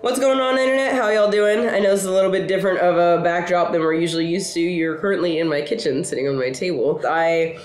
What's going on, internet? How y'all doing? I know this is a little bit different of a backdrop than we're usually used to. You're currently in my kitchen, sitting on my table. I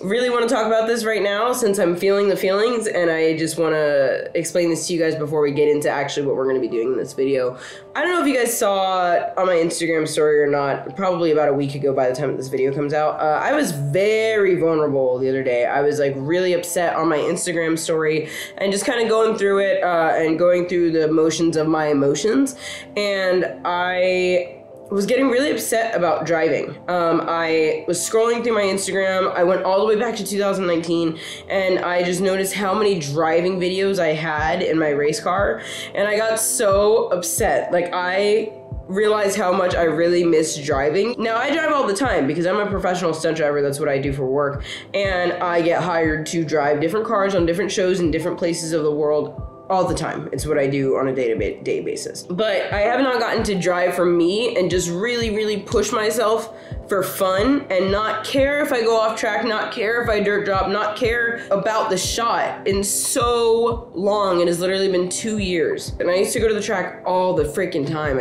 really want to talk about this right now since I'm feeling the feelings, and I just want to explain this to you guys before we get into actually what we're going to be doing in this video. I don't know if you guys saw it on my Instagram story or not, probably about a week ago by the time that this video comes out. I was very vulnerable the other day. I was like really upset on my Instagram story and just kind of going through it and going through the motions of my emotions, and I was getting really upset about driving. I was scrolling through my Instagram. I went all the way back to 2019, and I just noticed how many driving videos I had in my race car, and I got so upset. Like, I realized how much I really miss driving. Now, I drive all the time because I'm a professional stunt driver. That's what I do for work, and I get hired to drive different cars on different shows in different places of the world all the time. It's what I do on a day-to-day basis. But I have not gotten to drive for me and just really push myself for fun and not care if I go off track, not care if I dirt drop, not care about the shot in so long. It has literally been 2 years. And I used to go to the track all the freaking time.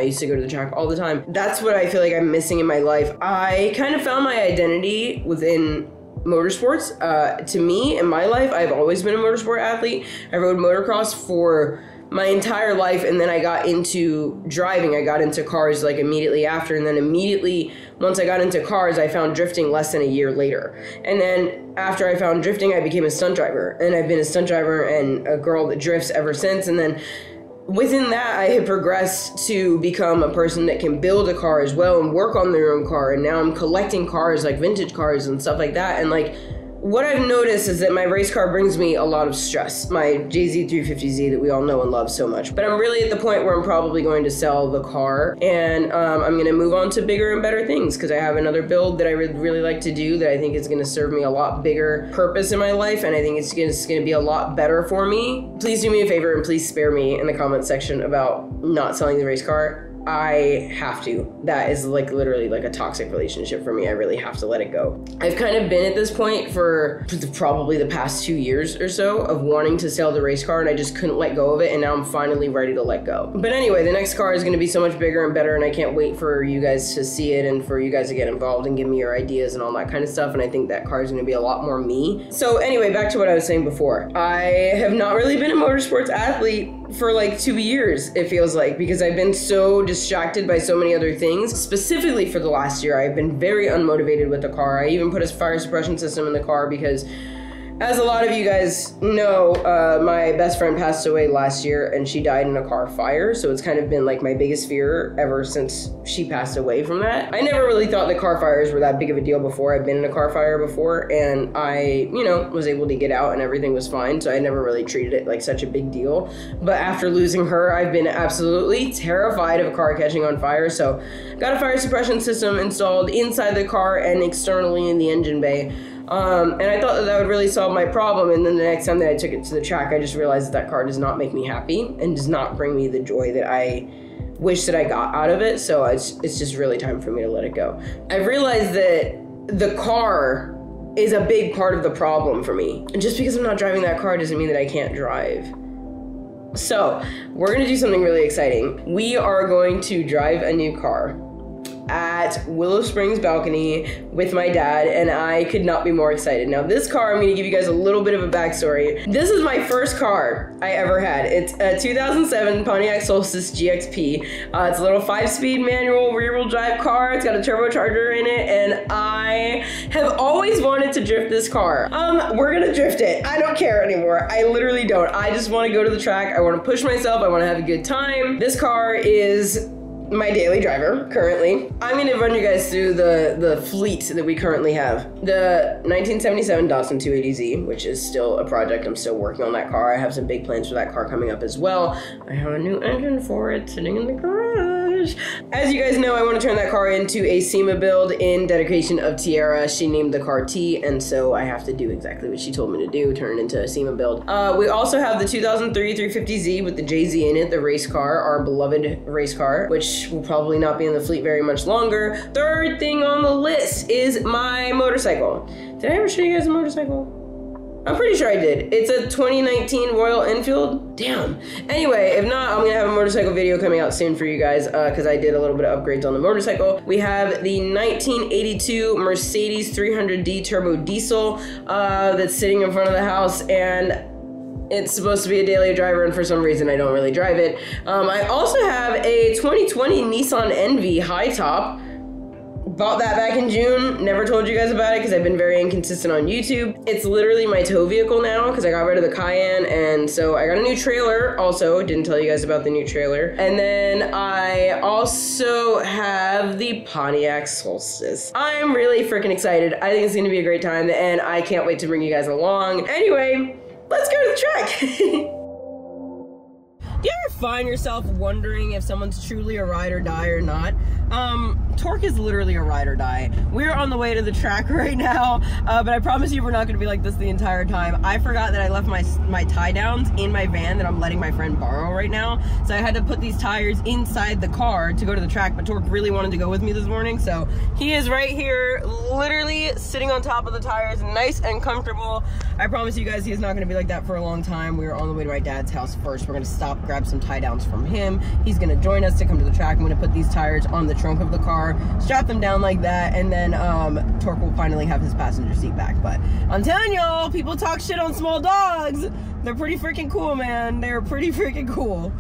That's what I feel like I'm missing in my life. I kind of found my identity within motorsports. To me, in my life, I've always been a motorsport athlete. I rode motocross for my entire life, and then I got into driving. I got into cars like immediately after, and then immediately once I got into cars, I found drifting less than a year later. And then after I found drifting, I became a stunt driver, and I've been a stunt driver and a girl that drifts ever since. And then within that, I have progressed to become a person that can build a car as well and work on their own car. And now I'm collecting cars, like vintage cars and stuff like that. And like, what I've noticed is that my race car brings me a lot of stress. My JZ350Z that we all know and love so much. But I'm really at the point where I'm probably going to sell the car, and I'm going to move on to bigger and better things because I have another build that I really like to do that I think is going to serve me a lot bigger purpose in my life, and I think it's going to be a lot better for me. Please do me a favor and please spare me in the comment section about not selling the race car. I have to. That is like literally like a toxic relationship for me. I really have to let it go. I've kind of been at this point for probably the past 2 years or so of wanting to sell the race car, and I just couldn't let go of it, and now I'm finally ready to let go. But anyway, the next car is going to be so much bigger and better, and I can't wait for you guys to see it and for you guys to get involved and give me your ideas and all that kind of stuff, and I think that car is going to be a lot more me. So anyway, back to what I was saying before. I have not really been a motorsports athlete for like 2 years, it feels like, because I've been so distracted by so many other things. Specifically for the last year, I've been very unmotivated with the car. I even put a fire suppression system in the car because, as a lot of you guys know, my best friend passed away last year and she died in a car fire. So it's kind of been like my biggest fear ever since she passed away from that. I never really thought that car fires were that big of a deal before. I've been in a car fire before, and I, was able to get out and everything was fine. So I never really treated it like such a big deal. But after losing her, I've been absolutely terrified of a car catching on fire. So got a fire suppression system installed inside the car and externally in the engine bay. And I thought that would really solve my problem, and then the next time that I took it to the track, I just realized that car does not make me happy and does not bring me the joy that I wish that I got out of it, so it's just really time for me to let it go. I've realized that the car is a big part of the problem for me, and just because I'm not driving that car doesn't mean that I can't drive. So, we're gonna do something really exciting. We are going to drive a new car at Willow Springs Balcony with my dad, and I could not be more excited. Now, this car, I'm going to give you guys a little bit of a backstory. This is my first car I ever had. It's a 2007 Pontiac Solstice GXP. It's a little 5-speed manual rear-wheel drive car. It's got a turbocharger in it, and I have always wanted to drift this car. We're gonna drift it. I don't care anymore. I literally don't. I just want to go to the track. I want to push myself. I want to have a good time. This car is my daily driver currently. I'm gonna run you guys through the fleet that we currently have. The 1977 Datsun 280Z, which is still a project. I'm still working on that car. I have some big plans for that car coming up as well. I have a new engine for it sitting in the garage. As you guys know, I want to turn that car into a SEMA build in dedication of Tiara. She named the car T, and so I have to do exactly what she told me to do, turn it into a SEMA build. We also have the 2003 350Z with the JZ in it, the race car, our beloved race car, which will probably not be in the fleet very much longer. Third thing on the list is my motorcycle. Did I ever show you guys a motorcycle? I'm pretty sure I did. It's a 2019 Royal Enfield. Damn. Anyway, if not, I'm gonna have a motorcycle video coming out soon for you guys because I did a little bit of upgrades on the motorcycle. We have the 1982 Mercedes 300D Turbo Diesel that's sitting in front of the house, and it's supposed to be a daily driver, and for some reason I don't really drive it. I also have a 2020 Nissan Envy high top. Bought that back in June. Never told you guys about it because I've been very inconsistent on YouTube. It's literally my tow vehicle now because I got rid of the Cayenne, and so I got a new trailer also. Didn't tell you guys about the new trailer. And then I also have the Pontiac Solstice. I'm really freaking excited. I think it's gonna be a great time, and I can't wait to bring you guys along. Anyway, let's go to the track. Do you ever find yourself wondering if someone's truly a ride or die or not? Torque is literally a ride or die. We're on the way to the track right now, but I promise you we're not gonna be like this the entire time. I forgot that I left my tie downs in my van that I'm letting my friend borrow right now. So I had to put these tires inside the car to go to the track, but Torque really wanted to go with me this morning. So he is right here, literally sitting on top of the tires, nice and comfortable. I promise you guys, he is not gonna be like that for a long time. We're on the way to my dad's house first. We're gonna stop, grab some tie downs from him. He's gonna join us to come to the track. I'm gonna put these tires on the trunk of the car, strap them down like that, and then Torque will finally have his passenger seat back. But I'm telling y'all, people talk shit on small dogs. They're pretty freaking cool, man. They're pretty freaking cool.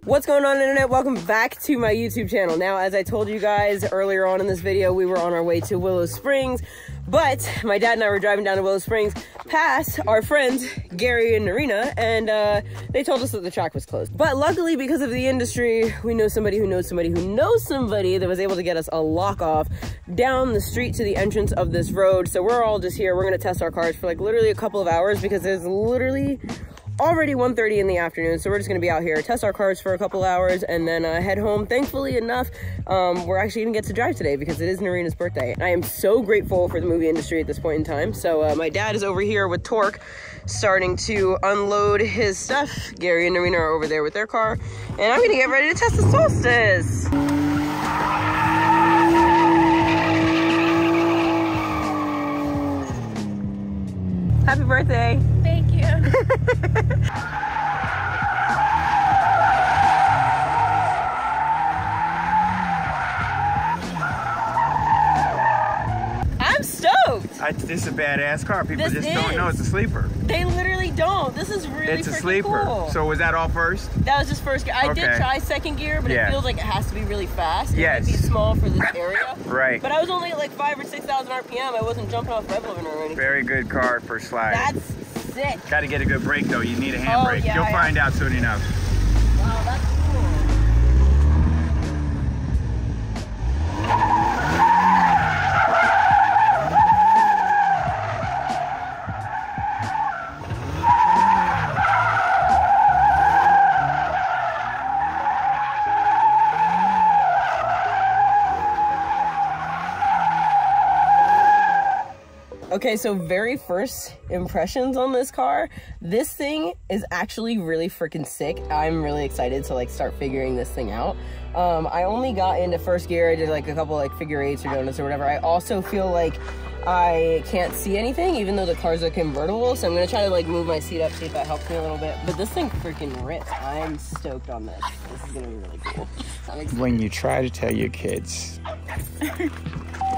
What's going on, internet? Welcome back to my YouTube channel. Now, as I told you guys earlier on in this video, we were on our way to Willow Springs, but my dad and I were driving down to Willow Springs past our friends Gary and Narina, and they told us that the track was closed. But luckily, because of the industry, we know somebody who knows somebody who knows somebody that was able to get us a lock off down the street to the entrance of this road. So we're all just here. We're gonna test our cars for like literally a couple of hours because there's literally already 1:30 in the afternoon, so we're just gonna be out here, test our cars for a couple hours, and then head home. Thankfully enough, we're actually gonna get to drive today because it is Narina's birthday. I am so grateful for the movie industry at this point in time. So my dad is over here with Torque, starting to unload his stuff. Gary and Narina are over there with their car, and I'm gonna get ready to test the Solstice. Happy birthday. Thank you. I'm stoked. This is a badass car. People just don't know it's a sleeper. They literally don't. This is really It's a sleeper. Cool. So was that all first? That was just first gear. I did try second gear, but it feels like it has to be really fast. Yes. It might be small for this area. Right. But I was only at like 5,000 or 6,000 RPM. I wasn't jumping off rev limiter or anything. Very good car for sliding. That's sick. Got to get a good brake though. You need a handbrake. Yeah, You'll find out soon enough. Wow, that's cool. Okay, so very first impressions on this car, this thing is actually really freaking sick. I'm really excited to like start figuring this thing out. I only got into first gear. I did like a couple like figure eights or donuts or whatever. I also feel like I can't see anything even though the car's a convertible, so I'm gonna try to like move my seat up, see if that helps me a little bit. But this thing freaking rips. I'm stoked on this. This is gonna be really cool. When you try to tell your kids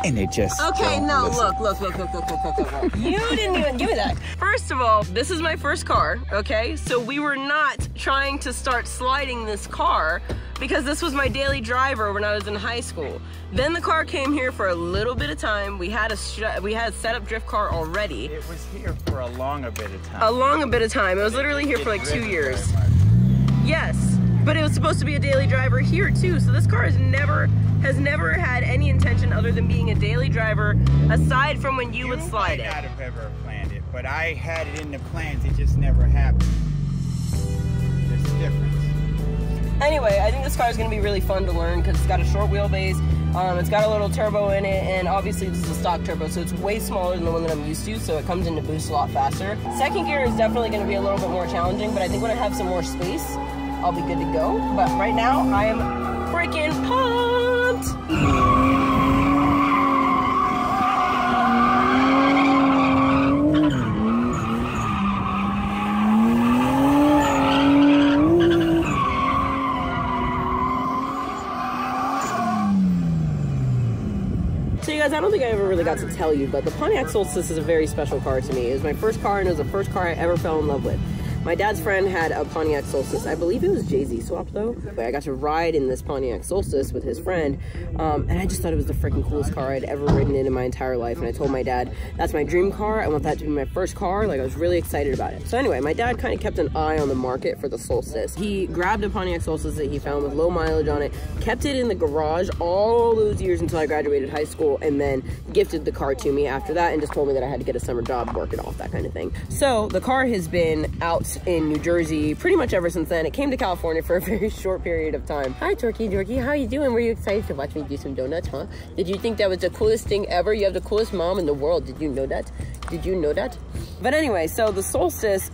and it just no, look. You didn't even give me that. First of all, this is my first car, okay? So we were not trying to start sliding this car because this was my daily driver when I was in high school. Then the car came here for a little bit of time. We had a set up drift car already. It was here for a longer bit of time. A longer bit of time. It was literally here for like 2 years. Yes, but it was supposed to be a daily driver here too. So this car has never had any intention other than being a daily driver aside from when you would slide it. You might not have ever planned it, but I had it in the plans. It just never happened. There's a difference. Anyway, I think this car is going to be really fun to learn because it's got a short wheelbase. It's got a little turbo in it, and obviously this is a stock turbo, so it's way smaller than the one that I'm used to, so it comes into boost a lot faster. Second gear is definitely going to be a little bit more challenging, but I think when I have some more space, I'll be good to go. But right now, I am freaking pumped! So you guys, I don't think I ever really got to tell you, but the Pontiac Solstice is a very special car to me. It was my first car, and it was the first car I ever fell in love with. My dad's friend had a Pontiac Solstice. I believe it was Jay-Z swapped though. But I got to ride in this Pontiac Solstice with his friend, and I just thought it was the freaking coolest car I'd ever ridden in my entire life. And I told my dad, that's my dream car. I want that to be my first car. Like, I was really excited about it. So anyway, my dad kind of kept an eye on the market for the Solstice. He grabbed a Pontiac Solstice that he found with low mileage on it, kept it in the garage all those years until I graduated high school, and then gifted the car to me after that and just told me that I had to get a summer job, work it off, that kind of thing. So the car has been out in New Jersey pretty much ever since then. It came to California for a very short period of time. Hi, Dorky. How you doing? Were you excited to watch me do some donuts, huh? Did you think that was the coolest thing ever? You have the coolest mom in the world. Did you know that? Did you know that? But anyway, so the Solstice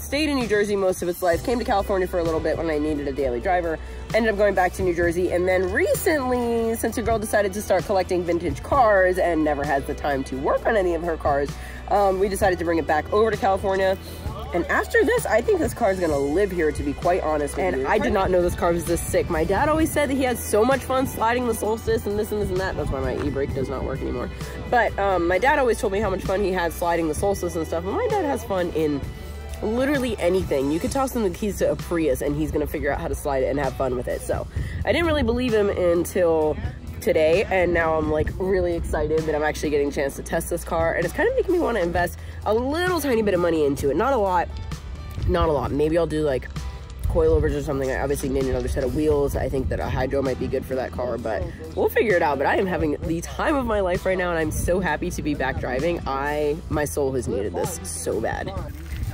stayed in New Jersey most of its life, came to California for a little bit when I needed a daily driver, ended up going back to New Jersey, and then recently, since a girl decided to start collecting vintage cars and never has the time to work on any of her cars, we decided to bring it back over to California. And after this, I think this car is gonna live here, to be quite honest with you. I did not know this car was this sick. My dad always said that he had so much fun sliding the Solstice and this and this and that. That's why my e-brake does not work anymore. But my dad always told me how much fun he had sliding the Solstice and stuff. And my dad has fun in literally anything. You could toss him the keys to a Prius and he's gonna figure out how to slide it and have fun with it. So I didn't really believe him until today, and now I'm like really excited that I'm actually getting a chance to test this car, and it's kind of making me want to invest a little tiny bit of money into it. Not a lot. Maybe I'll do like coilovers or something. I obviously need another set of wheels. I think that a hydro might be good for that car, but we'll figure it out. But I am having the time of my life right now, and I'm so happy to be back driving. My soul has needed this so bad.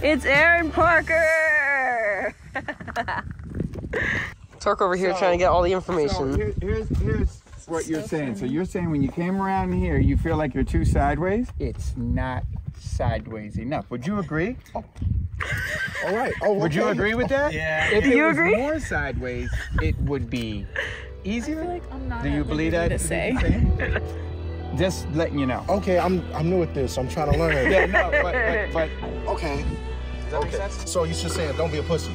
It's Aaron Parker! Turk over here trying to get all the information. So here's what you're saying. So you're saying when you came around here, you feel like you're too sideways? It's not sideways enough. Would you agree? Oh. All right. Oh, okay. Would you agree with that? Yeah. If it was more sideways, it would be easier. Do you believe that? To say. Just letting you know. Okay, I'm new at this. So I'm trying to learn. Yeah, no, but okay. Does that make sense? So you should say, don't be a pussy.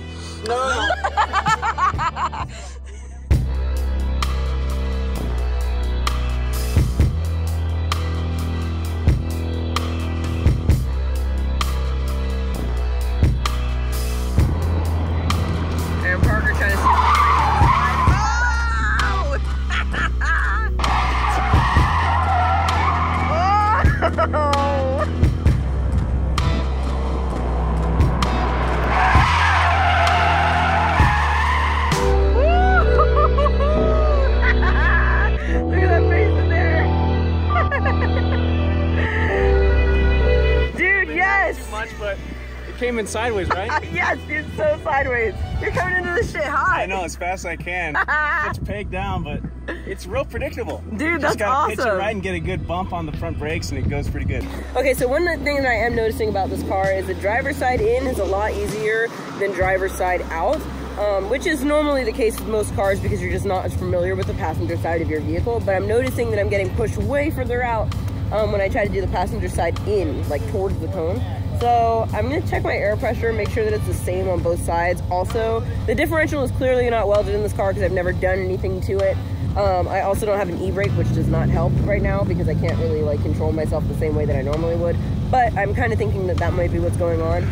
No. Aaron Parker trying to see. Oh! Look at that face in there. Dude, yes! Too much, but it came in sideways, right? Yes, dude, so sideways. You're coming into this shit hot. I know, as fast as I can. It's pegged down, but it's real predictable. Dude, Just that's gotta awesome. pitch it right and get a good bump on the front brakes, and it goes pretty good. Okay, so one thing that I am noticing about this car is the driver's side in is a lot easier than driver's side out, which is normally the case with most cars because you're just not as familiar with the passenger side of your vehicle. But I'm noticing that I'm getting pushed way further out when I try to do the passenger side in, like towards the cone. So I'm gonna check my air pressure, make sure that it's the same on both sides. Also, the differential is clearly not welded in this car because I've never done anything to it. I also don't have an e-brake, which does not help right now because I can't really like control myself the same way that I normally would. But I'm kind of thinking that that might be what's going on.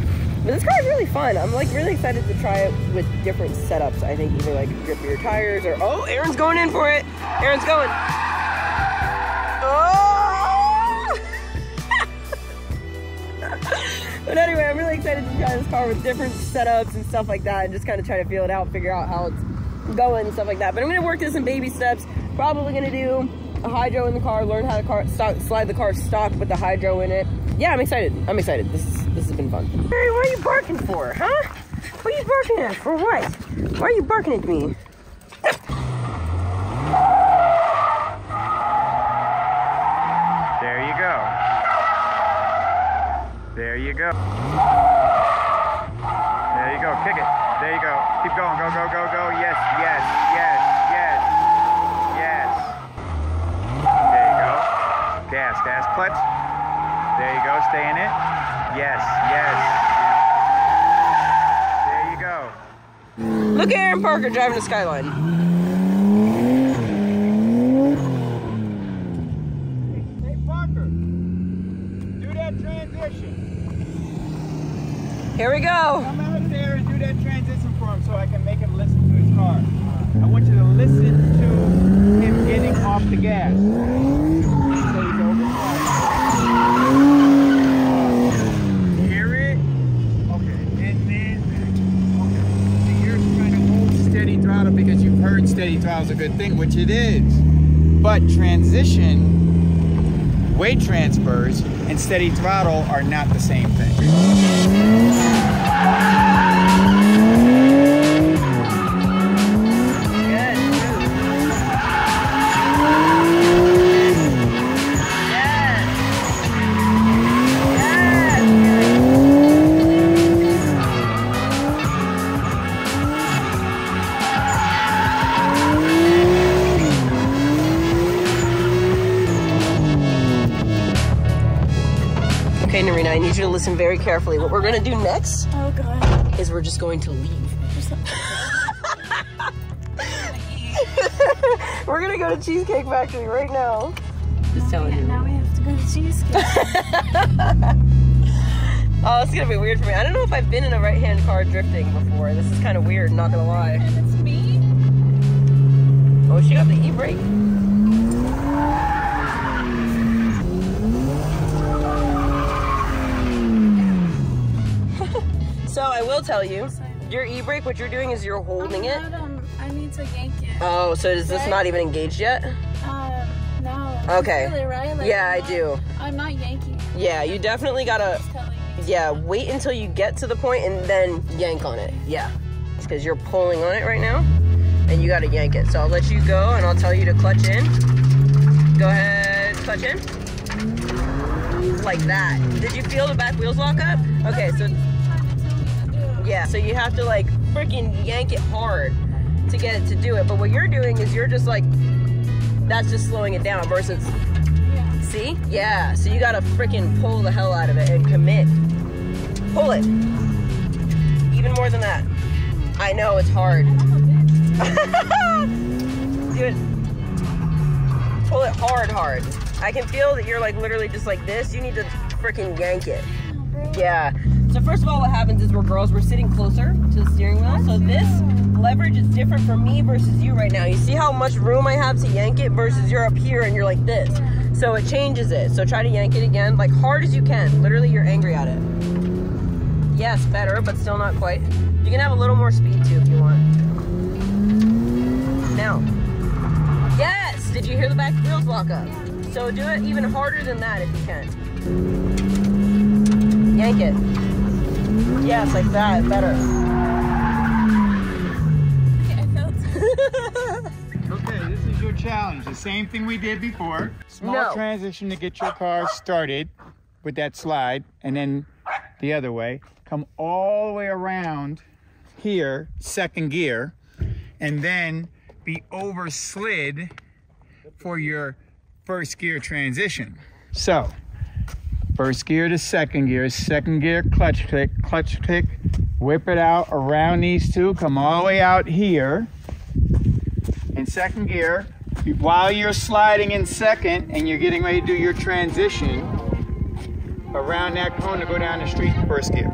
But this car is really fun. I'm like really excited to try it with different setups. I think either like grippier tires or, oh, Aaron's going in for it. Aaron's going. Oh! But anyway, I'm really excited to try this car with different setups and stuff like that and just kind of try to feel it out, figure out how it's going and stuff like that. But I'm going to work this in baby steps. Probably going to do a hydro in the car, learn how to slide the car stock with the hydro in it. Yeah, I'm excited. I'm excited. This has been fun. Hey, what are you barking for, huh? What are you barking at? For what? Why are you barking at me? there you go. There you go. There you go. Kick it. There you go. Keep going. Go, go, gas, clutch. There you go, stay in it. Yes, yes. There you go. Look at Aaron Parker driving the Skyline. Hey Parker, do that transition. Here we go. Come out there and do that transition for him so I can make him listen to his car. I want you to listen to him getting off the gas. So he's over. Hear it? Okay. And then, okay. So you're trying to hold steady throttle because you've heard steady throttle is a good thing, which it is. But transition, weight transfers, and steady throttle are not the same thing. Okay, Narina, I need you to listen very carefully. What we're gonna do next is we're just going to leave. We're gonna go to Cheesecake Factory right now. Just telling you. Now we have to go to Cheesecake. Oh, it's gonna be weird for me. I don't know if I've been in a right-hand car drifting before. This is kind of weird, not gonna lie. And it's me. Oh, she got the e-brake. So I will tell you, your e-brake, what you're doing is you're holding it. I need to yank it. Oh, so is this not even engaged yet? No. Okay. Really, right? Like, Yeah, I do. I'm not yanking. Yeah, you definitely gotta, yeah, wait until you get to the point and then yank on it. Yeah, because you're pulling on it right now and you gotta yank it. So I'll let you go and I'll tell you to clutch in. Go ahead, clutch in. Like that. Did you feel the back wheels lock up? Okay, so yeah, so you have to like freaking yank it hard to get it to do it. But what you're doing is you're just like, that's just slowing it down versus, see? Yeah, so you gotta freaking pull the hell out of it and commit. Pull it. Even more than that. I know, it's hard. Do it. Pull it hard, hard. I can feel that you're like literally just like this. You need to freaking yank it. Yeah. So first of all, what happens is we're girls, we're sitting closer to the steering wheel. So this leverage is different for me versus you right now. You see how much room I have to yank it versus you're up here and you're like this. So it changes it. So try to yank it again, like hard as you can. Literally, you're angry at it. Yes, better, but still not quite. You can have a little more speed too if you want. Now. Yes! Did you hear the back wheels lock up? So do it even harder than that if you can. Yank it. Yes, like that, better. Okay, I felt Okay, this is your challenge. The same thing we did before. Small transition to get your car started with that slide, and then the other way. Come all the way around here, second gear, and then be over slid for your first gear transition. So, first gear to second gear clutch click, whip it out around these two, come all the way out here in second gear. While you're sliding in second and you're getting ready to do your transition around that cone to go down the street in first gear.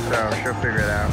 So she'll figure it out.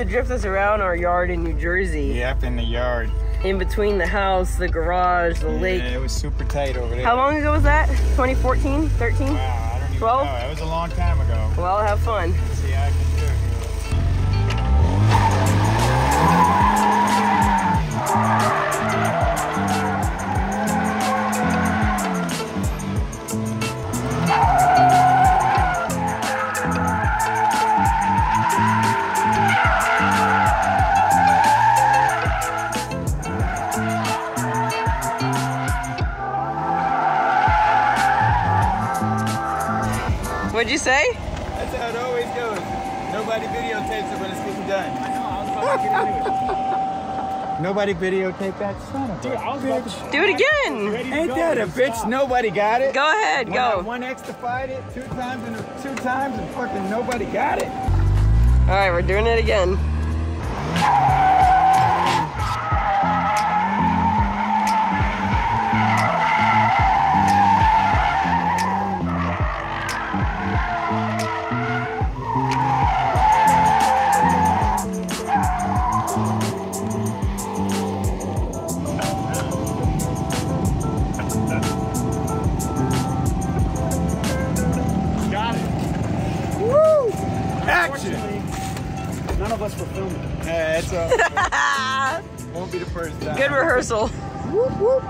to drift us around our yard in New Jersey. Yep, in the yard. In between the house, the garage, the lake. Yeah, it was super tight over there. How long ago was that? 2014? 13? Wow, I don't even 12? know. That was a long time ago. Well, have fun. Let's see how I can do it. What'd you say? That's how it always goes. Nobody videotapes it when it's getting done. I know, I was about to get into it. Nobody videotaped that son of a Dude, I was about to... Do it again. Ready to Ain't go. that a bitch? Nobody got it. Go ahead, When I go. 1X to fight it two times and fucking nobody got it. All right, we're doing it again. Got it. Woo! Action! Unfortunately, none of us were filming. Yeah, it's all. Won't be the first time. Good rehearsal. Whoop, whoop.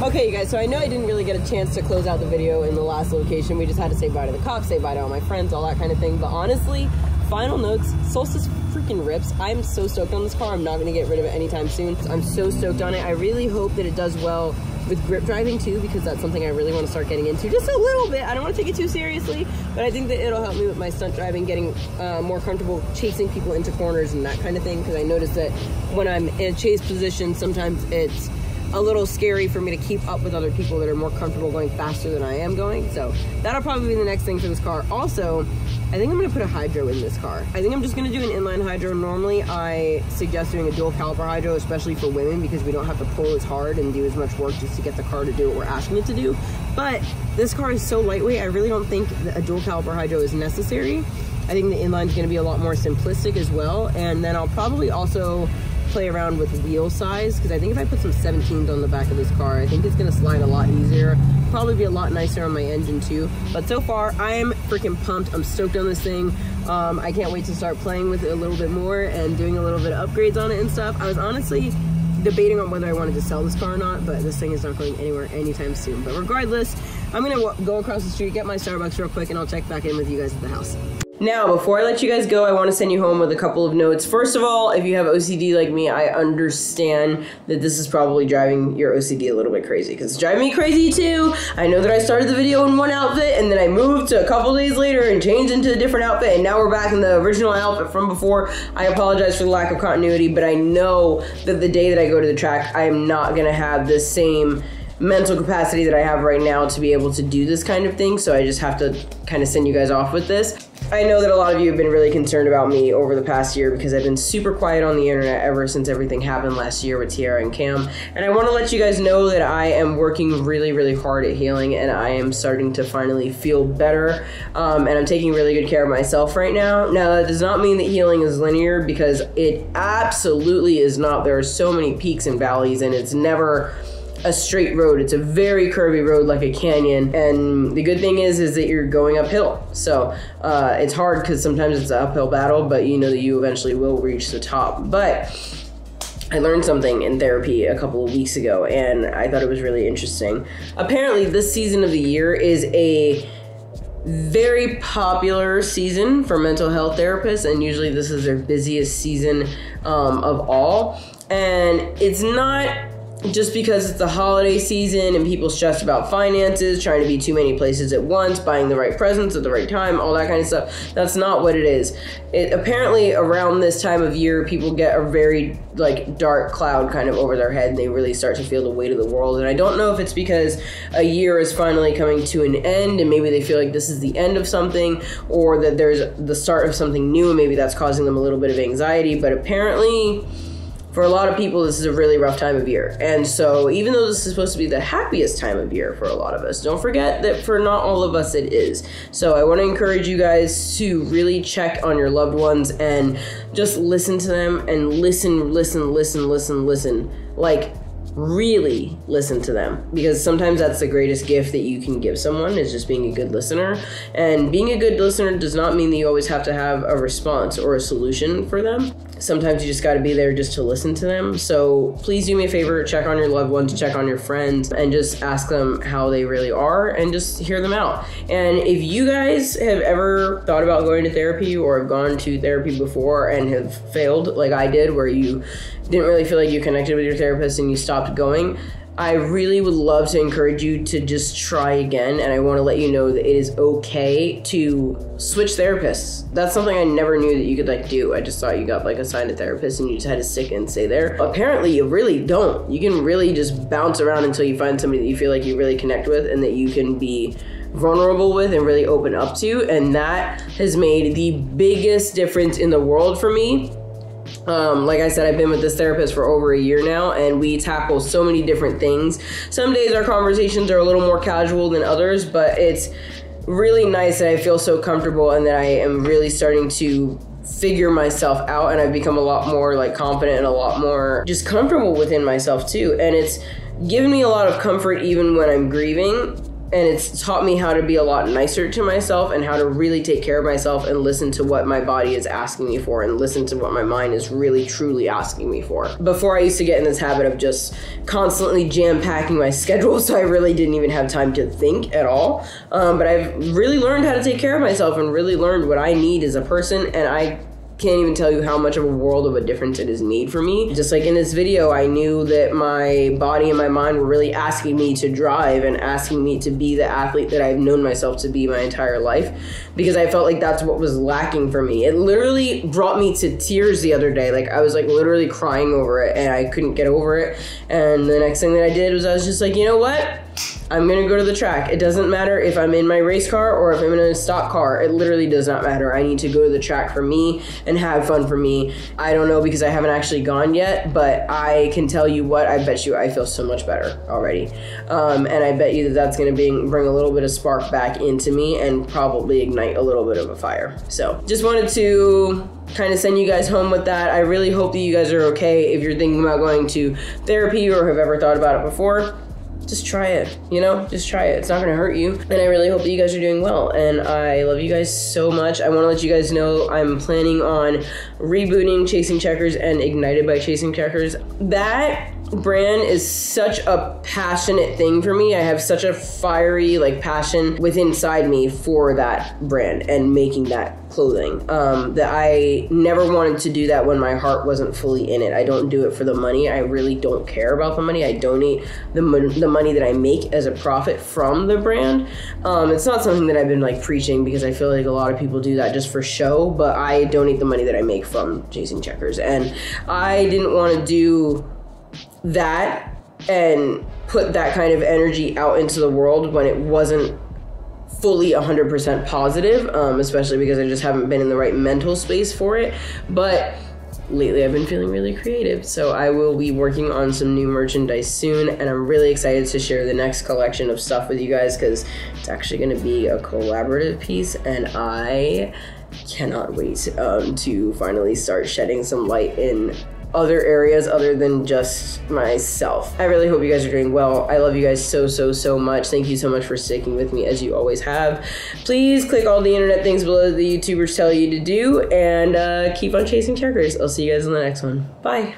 Okay, you guys, so I know I didn't really get a chance to close out the video in the last location. We just had to say bye to the cops, say bye to all my friends, all that kind of thing. But honestly, final notes, Solstice freaking rips. I'm so stoked on this car. I'm not going to get rid of it anytime soon. I'm so stoked on it. I really hope that it does well with grip driving too, because that's something I really want to start getting into just a little bit. I don't want to take it too seriously, but I think that it'll help me with my stunt driving, getting more comfortable chasing people into corners and that kind of thing, because I notice that when I'm in a chase position, sometimes it's a little scary for me to keep up with other people that are more comfortable going faster than I am going. So that'll probably be the next thing for this car. Also, I think I'm gonna put a hydro in this car. I think I'm just gonna do an inline hydro. Normally, I suggest doing a dual caliper hydro, especially for women, because we don't have to pull as hard and do as much work just to get the car to do what we're asking it to do. But this car is so lightweight, I really don't think a dual caliper hydro is necessary. I think the inline is gonna be a lot more simplistic as well. And then I'll probably also play around with wheel size, because I think if I put some 17s on the back of this car, I think it's gonna slide a lot easier, probably be a lot nicer on my engine too. But so far, I'm freaking pumped. I'm stoked on this thing. I can't wait to start playing with it a little bit more and doing a little bit of upgrades on it and stuff. I was honestly debating on whether I wanted to sell this car or not, but this thing is not going anywhere anytime soon. But regardless, I'm gonna go across the street, get my Starbucks real quick, and I'll check back in with you guys at the house. Now, before I let you guys go, I want to send you home with a couple of notes. First of all, if you have OCD like me, I understand that this is probably driving your OCD a little bit crazy, because it's driving me crazy too. I know that I started the video in one outfit, and then I moved to a couple days later and changed into a different outfit, and now we're back in the original outfit from before. I apologize for the lack of continuity, but I know that the day that I go to the track, I am not going to have the same mental capacity that I have right now to be able to do this kind of thing, so I just have to kind of send you guys off with this. I know that a lot of you have been really concerned about me over the past year, because I've been super quiet on the internet ever since everything happened last year with Tiara and Cam, and I want to let you guys know that I am working really, really hard at healing, and I am starting to finally feel better, and I'm taking really good care of myself right now. Now, that does not mean that healing is linear, because it absolutely is not. There are so many peaks and valleys, and it's never a straight road. It's a very curvy road, like a canyon, and the good thing is that you're going uphill, so it's hard because sometimes it's an uphill battle, but you know that you eventually will reach the top. But I learned something in therapy a couple of weeks ago, and I thought it was really interesting. Apparently, this season of the year is a very popular season for mental health therapists, and usually this is their busiest season of all, and it's not just because it's the holiday season and people stressed about finances, trying to be too many places at once, buying the right presents at the right time, all that kind of stuff. That's not what it is. Apparently around this time of year, people get a very like dark cloud kind of over their head, and they really start to feel the weight of the world. And I don't know if it's because a year is finally coming to an end and maybe they feel like this is the end of something, or that there's the start of something new and maybe that's causing them a little bit of anxiety. But apparently for a lot of people, this is a really rough time of year. And so even though this is supposed to be the happiest time of year for a lot of us, don't forget that for not all of us it is. So I want to encourage you guys to really check on your loved ones and just listen to them and listen. Like, really listen to them, because sometimes that's the greatest gift that you can give someone, is just being a good listener. And being a good listener does not mean that you always have to have a response or a solution for them. Sometimes you just got to be there just to listen to them. So please do me a favor, check on your loved ones, check on your friends, and just ask them how they really are and just hear them out. And if you guys have ever thought about going to therapy or have gone to therapy before and have failed like I did, where you didn't really feel like you connected with your therapist and you stopped going, I really would love to encourage you to just try again. And I want to let you know that it is okay to switch therapists. That's something I never knew that you could like do. I just thought you got like assigned a therapist and you just had to stick and stay there. Apparently you really don't. You can really just bounce around until you find somebody that you feel like you really connect with and that you can be vulnerable with and really open up to. And that has made the biggest difference in the world for me. Like I said, I've been with this therapist for over a year now, and we tackle so many different things. Some days our conversations are a little more casual than others, but it's really nice that I feel so comfortable and that I am really starting to figure myself out, and I've become a lot more like confident and a lot more just comfortable within myself too. And it's given me a lot of comfort even when I'm grieving. And it's taught me how to be a lot nicer to myself and how to really take care of myself and listen to what my body is asking me for and listen to what my mind is really truly asking me for. Before, I used to get in this habit of just constantly jam-packing my schedule, so I really didn't even have time to think at all. But I've really learned how to take care of myself and really learned what I need as a person, and I can't even tell you how much of a world of a difference it has made for me. Just like in this video, I knew that my body and my mind were really asking me to drive and asking me to be the athlete that I've known myself to be my entire life, because I felt like that's what was lacking for me. It literally brought me to tears the other day. Like, I was like literally crying over it and I couldn't get over it. And the next thing that I did was I was just like, you know what? I'm gonna go to the track. It doesn't matter if I'm in my race car or if I'm in a stock car. It literally does not matter. I need to go to the track for me and have fun for me. I don't know, because I haven't actually gone yet, but I can tell you what, I bet you I feel so much better already. And I bet you that that's gonna bring a little bit of spark back into me and probably ignite a little bit of a fire. So just wanted to kind of send you guys home with that. I really hope that you guys are okay. If you're thinking about going to therapy or have ever thought about it before, just try it, you know? Just try it. It's not gonna hurt you. And I really hope that you guys are doing well. And I love you guys so much. I wanna let you guys know I'm planning on rebooting Chasing Checkers and Ignited by Chasing Checkers. That brand is such a passionate thing for me. I have such a fiery like passion within inside me for that brand and making that clothing, that I never wanted to do that when my heart wasn't fully in it. I don't do it for the money. I really don't care about the money. I donate the money that I make as a profit from the brand. It's not something that I've been like preaching, because I feel like a lot of people do that just for show, but I donate the money that I make from Chasing Checkers. And I didn't want to do that and put that kind of energy out into the world when it wasn't fully 100% positive, especially because I just haven't been in the right mental space for it. But lately I've been feeling really creative, so I will be working on some new merchandise soon, and I'm really excited to share the next collection of stuff with you guys, because it's actually going to be a collaborative piece, and I cannot wait to finally start shedding some light in other areas other than just myself. I really hope you guys are doing well. I love you guys so much. Thank you so much for sticking with me as you always have. Please click all the internet things below the YouTubers tell you to do, and keep on chasing checkers. I'll see you guys in the next one. Bye.